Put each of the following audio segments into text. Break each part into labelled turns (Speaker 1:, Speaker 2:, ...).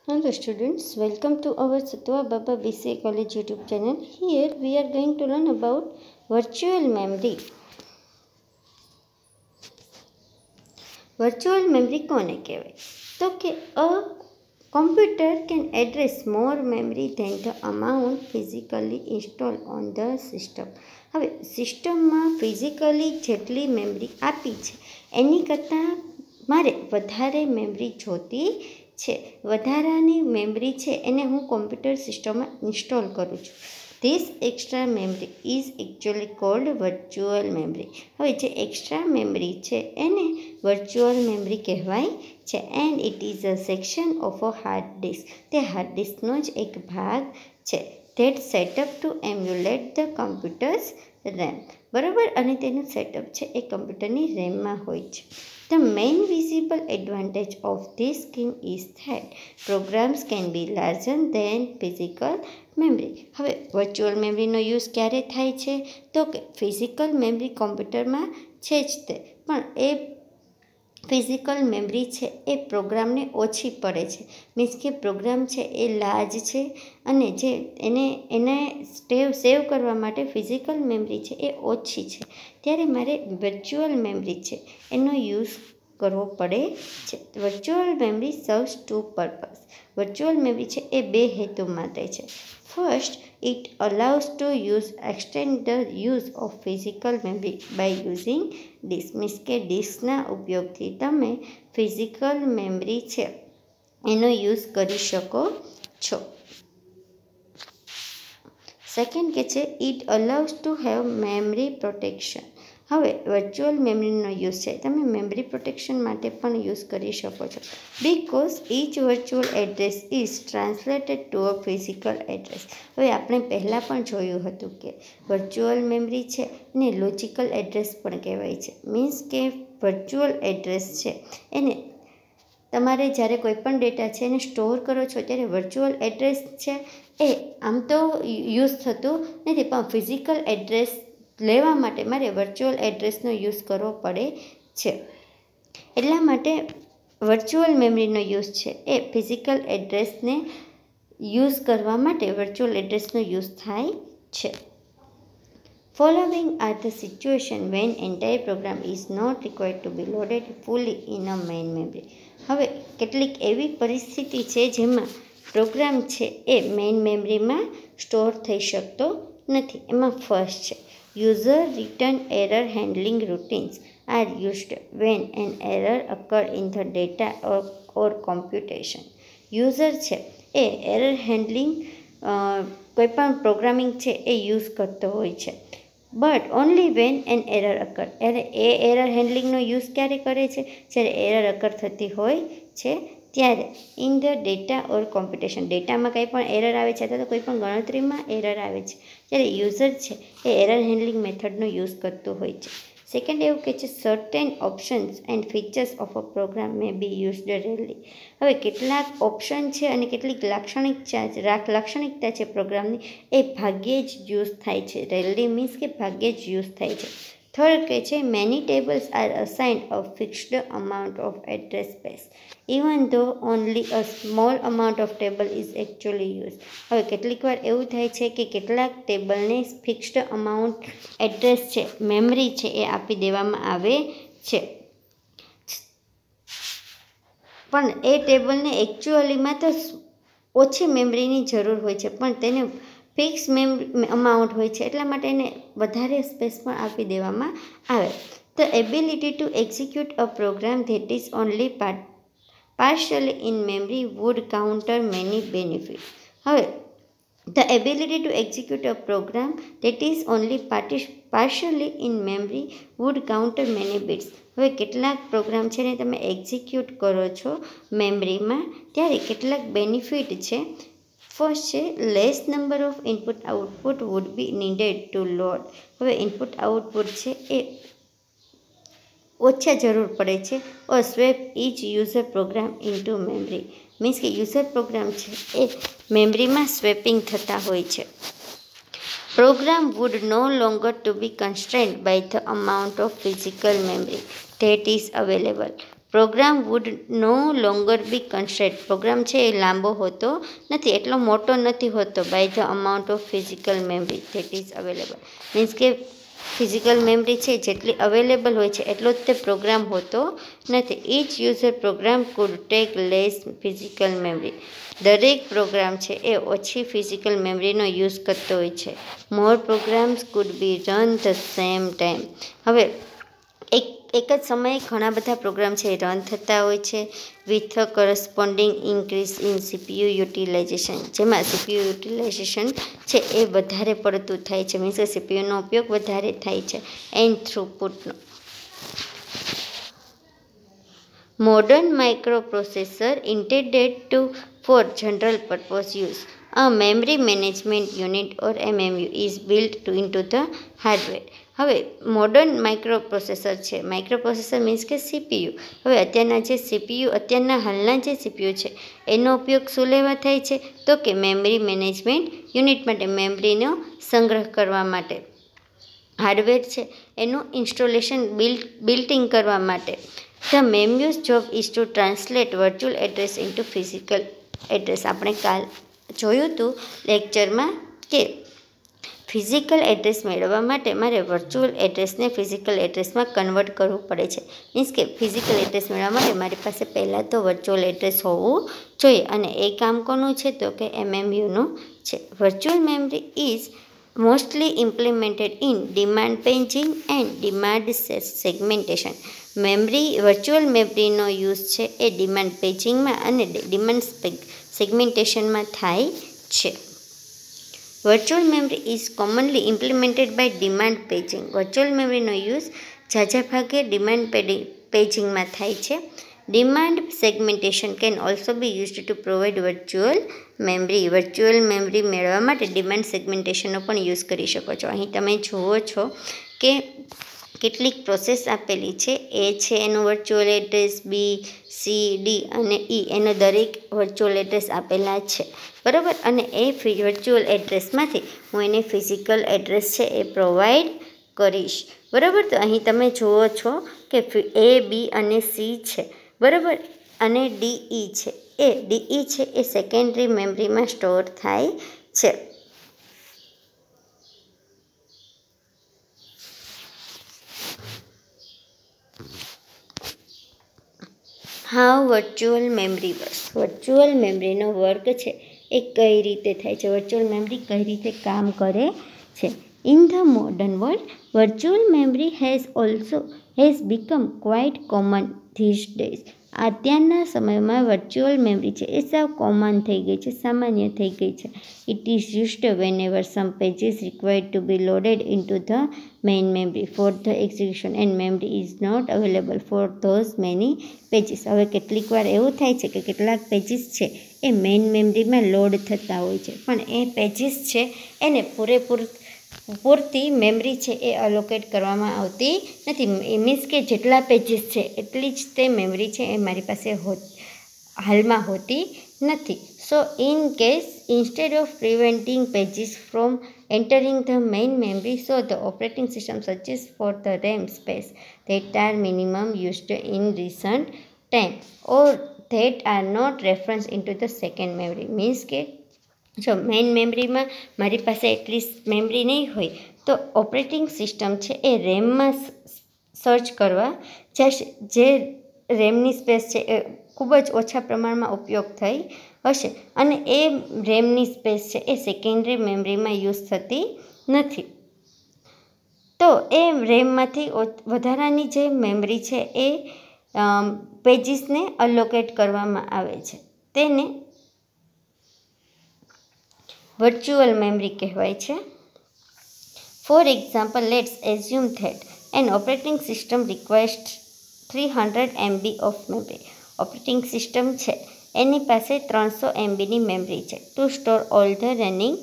Speaker 1: Hello students, welcome to our Satwa Baba BCA College YouTube channel. Here we are going to learn about virtual memory. Virtual memory કોને કહેવાય? તો કે a computer can address more memory than the amount physically installed on the system. હવે સિસ્ટમમાં physically જેટલી memory આપી છે એની કરતાં મારે વધારે મેમરી જોતી છે. વધારાની મેમરી છે એને હું કોમ્પ્યુટર સિસ્ટમમાં ઇન્સ્ટોલ કરું છું. This extra memory is actually cold virtual memory. હવે જે એક્સ્ટ્રા મેમરી છે એને વર્ચ્યુઅલ મેમરી કહેવાય છે. And it is a section of a hard disk. તે હાર્ડ ડિસ્કનો જ એક ભાગ છે. That setup to emulate the computer's RAM. બરાબર, અને તેનું સેટઅપ છે એ કમ્પ્યુટરની રેમમાં હોય છે. The main visible advantage of this scheme is that programs can be larger than physical memory. હવે વર્ચ્યુઅલ મેમરીનો યુઝ ક્યારે થાય છે? તો કે ફિઝિકલ મેમરી કોમ્પ્યુટરમાં છે જ તે, પણ એ ફિઝિકલ મેમરી છે એ પ્રોગ્રામને ઓછી પડે છે. મીન્સ કે પ્રોગ્રામ છે એ લાર્જ છે અને જે એને સેવ કરવા માટે ફિઝિકલ મેમરી છે એ ઓછી છે. ત્યારે મારે વર્ચ્યુઅલ મેમરી છે એનો યુઝ કરવો પડે છે. Virtual memory serves two purpose. Virtual memory છે એ બે હેતુ માટે છે. First, it allows to extend the use of physical memory by using disk. Means કે ડિસ્કના ઉપયોગથી તમે ફિઝિકલ મેમરી છે એનો યુઝ કરી શકો છો. સેકન્ડ કે છે it allows to have memory protection. હવે વર્ચ્યુઅલ મેમરીનો યુઝ છે તમે મેમરી પ્રોટેક્શન માટે પણ યુઝ કરી શકો છો. Because each virtual address is translated to a physical address. હવે આપણે પહેલાં પણ જોયું હતું કે વર્ચ્યુઅલ મેમરી છે એને લોજિકલ એડ્રેસ પણ કહેવાય છે. મીન્સ કે વર્ચ્યુઅલ એડ્રેસ છે એને તમારે જ્યારે કોઈ પણ ડેટા છે એને સ્ટોર કરો છો ત્યારે વર્ચ્યુઅલ એડ્રેસ છે એ આમ તો યુઝ થતું નથી, પણ ફિઝિકલ એડ્રેસ લેવા માટે મારે વર્ચ્યુઅલ એડ્રેસનો યુઝ કરવો પડે છે. એટલા માટે વર્ચ્યુઅલ મેમરીનો યુઝ છે એ ફિઝિકલ એડ્રેસને યુઝ કરવા માટે વર્ચ્યુઅલ એડ્રેસનો યુઝ થાય છે. Following are the situation when entire program is not required to be loaded fully in a main memory. હવે કેટલીક એવી પરિસ્થિતિ છે જેમાં પ્રોગ્રામ છે એ મેઇન મેમરીમાં સ્ટોર થઈ શકતો નથી. એમાં ફર્સ્ટ છે user return error handling routines are used when an error occur in the data or computation. User છે એ એરર હેન્ડલિંગ કોઈ પણ પ્રોગ્રામિંગ છે એ યુઝ કરતો હોય છે. But only when an error occur. એ એરર હેન્ડલિંગનો યુઝ ક્યારે કરે છે? જ્યારે એરર અકર થતી હોય છે ત્યારે. In the data or computation. ડેટામાં કંઈ પણ એરર આવે છે અથવા તો કોઈ પણ ગણતરીમાં એરર આવે છે ત્યારે યુઝર છે એ એરર હેન્ડલિંગ મેથડનો યુઝ કરતું હોય છે. સેકન્ડ એવું કહે છે certain options and features of a program may be used rarely. હવે કેટલાક ઓપ્શન છે અને કેટલીક લાક્ષણિકતા છે પ્રોગ્રામની એ ભાગ્યે જ યુઝ થાય છે. રેરલી મીન્સ કે ભાગ્યે જ યુઝ થાય છે. થર્ડ કહે છે many tables are assigned a fixed amount of address space even though only a small amount of table is actually use. હવે કેટલીક વાર એવું થાય છે કે કેટલાક ટેબલને ફિક્સ્ડ અમાઉન્ટ એડ્રેસ છે મેમરી છે એ આપી દેવામાં આવે છે, પણ એ ટેબલને એકચ્યુઅલીમાં તો ઓછી મેમરીની જરૂર હોય છે, પણ તેને ફિક્સ અમાઉન્ટ હોય છે એટલા માટે એને વધારે સ્પેસ પણ આપી દેવામાં આવે. The ability to execute a program that is only partially in memory would counter many benefits. હવે the ability to execute a program that is only partially in memory would counter many bits. હવે કેટલાક programme છે ને તમે execute કરો છો મેમરીમાં ત્યારે કેટલાક બેનિફિટ છે. ફર્સ્ટ છે less number of input output would be needed to load. હવે ઇનપુટ આઉટપુટ છે એ ઓછા જરૂર પડે છે. Or swap each user program into memory. Means કે યુઝર પ્રોગ્રામ છે એ મેમરીમાં સ્વેપિંગ થતા હોય છે. Program would no longer to be constrained by the amount of physical memory that is available. Program would no longer be constraint. Program છે એ લાંબો હોતો નથી, એટલો મોટો નથી હોતો by the amount of physical memory that is available. Means કે ફિઝિકલ મેમરી છે જેટલી અવેલેબલ હોય છે એટલો જ તે પ્રોગ્રામ હોતો નથી. Each user program could take less physical memory. દરેક પ્રોગ્રામ છે એ ઓછી ફિઝિકલ મેમરીનો યુઝ કરતો હોય છે. More programs could be run the same time. હવે એક જ સમયે ઘણા બધા પ્રોગ્રામ છે એ રન થતા હોય છે with a corresponding increase in CPU utilization. જેમાં સીપીયુ યુટિલાઇઝેશન છે એ વધારે પડતું થાય છે, મીન્સ કે સીપીયુનો ઉપયોગ વધારે થાય છે. And થ્રુપુટનો. Modern microprocessor intended for general purpose use. A memory management unit or MMU is built into the hardware. હવે મોડર્ન માઇક્રોપ્રોસેસર છે. માઇક્રોપ્રોસેસર મીન્સ કે સીપીયુ. હવે અત્યારના જે સીપીયુ, અત્યારના હાલના જે સીપીયુ છે એનો ઉપયોગ શું લેવા થાય છે? તો કે મેમરી મેનેજમેન્ટ યુનિટ માટે, મેમરીનો સંગ્રહ કરવા માટે. હાર્ડવેર છે એનું ઇન્સ્ટોલેશન બિલ્ટિંગ કરવા માટે. The MEMU's job is to translate virtual address into physical address. આપણે કાલ જોયું હતું લેક્ચરમાં કે ફિઝિકલ એડ્રેસ મેળવવા માટે મારે વર્ચ્યુઅલ એડ્રેસને ફિઝિકલ એડ્રેસમાં કન્વર્ટ કરવું પડે છે. મીન્સ કે ફિઝિકલ એડ્રેસ મેળવવા માટે મારી પાસે પહેલાં તો વર્ચ્યુઅલ એડ્રેસ હોવું જોઈએ, અને એ કામ કોનું છે? તો કે MMUનું છે. Virtual memory is mostly implemented in demand paging and demand segmentation. Virtual મેમરીનો યુઝ છે એ ડિમાન્ડ પેજિંગમાં અને ડિમાન્ડ સેગમેન્ટેશનમાં થાય છે. Virtual memory is commonly implemented by demand paging. Virtual મેમરીનો યુઝ ઝાઝા ભાગે ડિમાન્ડ પેજિંગમાં થાય છે. Demand segmentation can also be used to provide virtual memory. Virtual memory મેળવવા માટે ડિમાન્ડ સેગમેન્ટેશનનો પણ યુઝ કરી શકો છો. અહીં તમે જુઓ છો કે કેટલીક પ્રોસેસ આપેલી છે. એ છે એનું વર્ચ્યુઅલ એડ્રેસ, બી, સી, ડી અને ઈ એનો દરેક વર્ચ્યુઅલ એડ્રેસ આપેલા છે, બરાબર. અને એ વર્ચ્યુઅલ એડ્રેસમાંથી હું એને ફિઝિકલ એડ્રેસ છે એ પ્રોવાઈડ કરીશ, બરાબર. તો અહીં તમે જુઓ છો કે એ, બી અને સી છે, બરાબર, અને ડીઈ છે. એ ડીઈ છે એ સેકન્ડરી મેમરીમાં સ્ટોર થાય છે. How virtual memory works. Virtual મેમરીનો વર્ક છે એ કઈ રીતે થાય છે? વર્ચ્યુઅલ મેમરી કઈ રીતે કામ કરે છે? In the modern world, virtual memory has become quite common this days. અત્યારના સમયમાં વર્ચ્યુઅલ મેમરી છે એ સાવ કોમન થઈ ગઈ છે, સામાન્ય થઈ ગઈ છે. It is used whenever some pages required to be loaded into the main memory for the execution and memory is not available for those many pages. હવે કેટલીક વાર એવું થાય છે કે કેટલાક પેજીસ છે એ મેઇન મેમરીમાં લોડ થતા હોય છે, પણ એ પેજીસ છે એને પૂરતી મેમરી છે એ અલોકેટ કરવામાં આવતી નથી. મીન્સ કે જેટલા પેજીસ છે એટલી જ તે મેમરી છે એ મારી પાસે હાલમાં હોતી નથી. સો in case, instead of preventing pages from entering the main memory, so the operating system searches for the RAM space that are minimum used in recent time or that are not referenced into the second memory. Means કે જો main મેમરીમાં મારી પાસે એટલી memory નહીં હોય તો operating system છે એ રેમમાં સર્ચ કરવા જશે, જે રેમની સ્પેસ છે એ ખૂબ જ ઓછા પ્રમાણમાં ઉપયોગ થઈ હશે, અને એ રેમની સ્પેસ છે એ સેકન્ડરી મેમરીમાં યુઝ થતી નથી. તો એ રેમમાંથી વધારાની જે મેમરી છે એ પેજીસને અલોકેટ કરવામાં આવે છે, તેને વર્ચ્યુઅલ મેમરી કહેવાય છે. For example, let's assume that an operating system requires 300 MB of memory. Operating system છે એની પાસે 300 MBની મેમરી છે to store all the running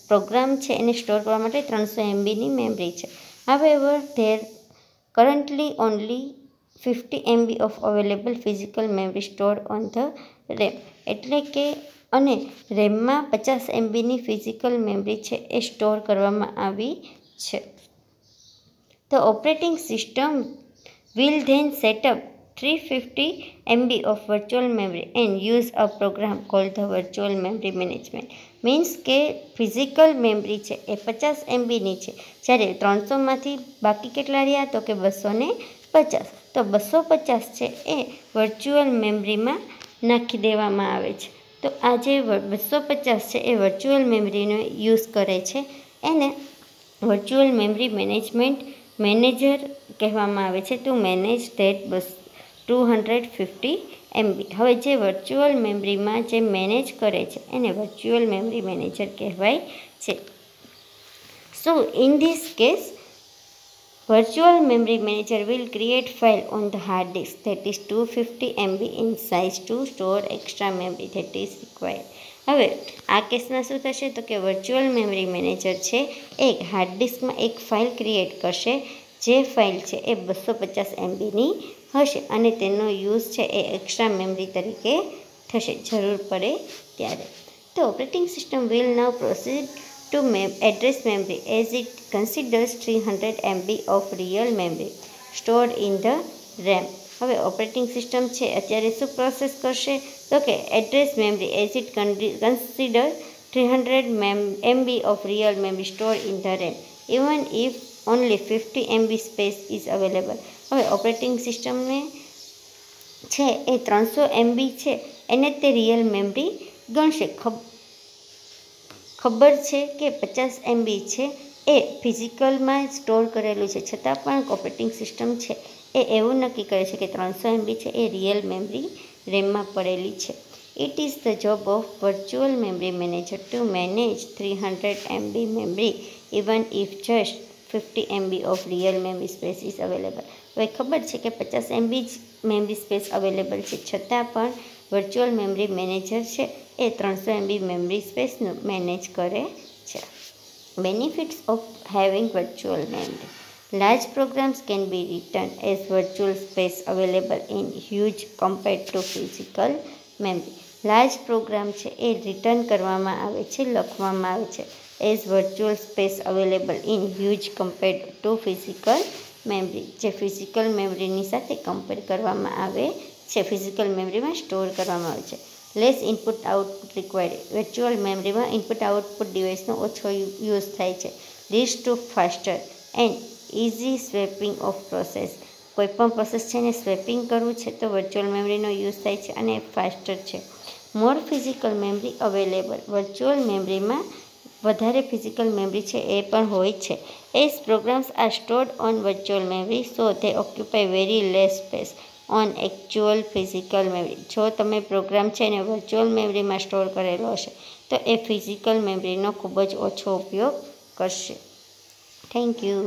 Speaker 1: program છે એને સ્ટોર કરવા માટે 300 MBની મેમરી છે. However there currently only 50 MB of available physical memory store on the RAM. એટલે કે અને રેમમાં 50 MBની ફિઝિકલ મેમરી છે એ સ્ટોર કરવામાં આવી છે. The operating system will then set up 350 MB of virtual memory and use a program called the virtual memory management. Means કે physical memory છે એ 50 MBની છે, જ્યારે 300માંથી બાકી કેટલા રહ્યા તો કે 250. તો 250 છે એ વર્ચ્યુઅલ મેમરીમાં નાખી દેવામાં આવે છે. તો આ જે 250 છે એ વર્ચ્યુઅલ મેમરીનો યુઝ કરે છે, એને વર્ચ્યુઅલ મેમરી મેનેજર કહેવામાં આવે છે. Two manage that 250 MB. હવે જે વર્ચ્યુઅલ મેમરીમાં જે મેનેજ કરે છે એને વર્ચ્યુઅલ મેમરી મેનેજર કહેવાય છે. સો in this case virtual memory manager will create file on the hard disk that is 250 MB in size to store extra memory that is required. હવે આ કેસમાં શું થશે તો કે વર્ચ્યુઅલ મેમરી મેનેજર છે એ હાર્ડ ડિસ્કમાં એક ફાઇલ ક્રિએટ કરશે, જે ફાઇલ છે એ 250 MBની હશે અને તેનો યુઝ છે એ એક્સ્ટ્રા મેમરી તરીકે થશે જરૂર પડે ત્યારે. તો operating system will now proceed to address memory as it considers 300 MB of real memory stored in the RAM. હવે ઓપરેટિંગ સિસ્ટમ છે અત્યારે શું પ્રોસેસ કરશે તો કે address memory as it consider 300 MB of real memory stored in the RAM even if only 50 MB space is available. હવે operating સિસ્ટમને છે એ 300 MB છે એને તે રિયલ મેમરી ગણશે. ખબર છે કે 50 MB છે એ ફિઝિકલમાં સ્ટોર કરેલું છે, છતાં પણ ઓપરેટિંગ સિસ્ટમ છે એ એવું નક્કી કરે છે કે 300 MB છે એ રિયલ મેમરી રેમમાં પડેલી છે. It is the job of virtual memory manager two manage 300 MB memory even if just 50 MB of real memory space is available. હવે ખબર છે કે 50 MB જ મેમરી સ્પેસ અવેલેબલ છે, છતાં પણ વર્ચ્યુઅલ મેમરી મેનેજર છે એ 300 MB મેમરી સ્પેસનું મેનેજ કરે છે. Benefits of having virtual memory. Large programs can be written as virtual space available in huge compared to physical memory. Large program છે એ રિટર્ન કરવામાં આવે છે, લખવામાં આવે છે as virtual space available in huge compared to physical memory, જે physical મેમરીની સાથે કમ્પેર કરવામાં આવે છે, ફિઝિકલ મેમરીમાં સ્ટોર કરવામાં આવે છે. Less input output required. Virtual મેમરીમાં ઇનપુટ આઉટપુટ ડિવાઇસનો ઓછો યુઝ થાય છે. Leads to faster and easy swapping of process. કોઈપણ પ્રોસેસ છે એને સ્વેપિંગ કરવું છે તો વર્ચ્યુઅલ મેમરીનો યુઝ થાય છે અને ફાસ્ટર છે. More physical memory available. Virtual મેમરીમાં વધારે ફિઝિકલ મેમરી છે એ પણ હોય છે. As programs are stored on virtual memory so they occupy very less space on actual physical memory. જો તમે પ્રોગ્રામ છે એને વર્ચ્યુઅલ મેમરીમાં સ્ટોર કરેલો હશે તો એ ફિઝિકલ મેમરીનો ખૂબ જ ઓછો ઉપયોગ કરશે. Thank you.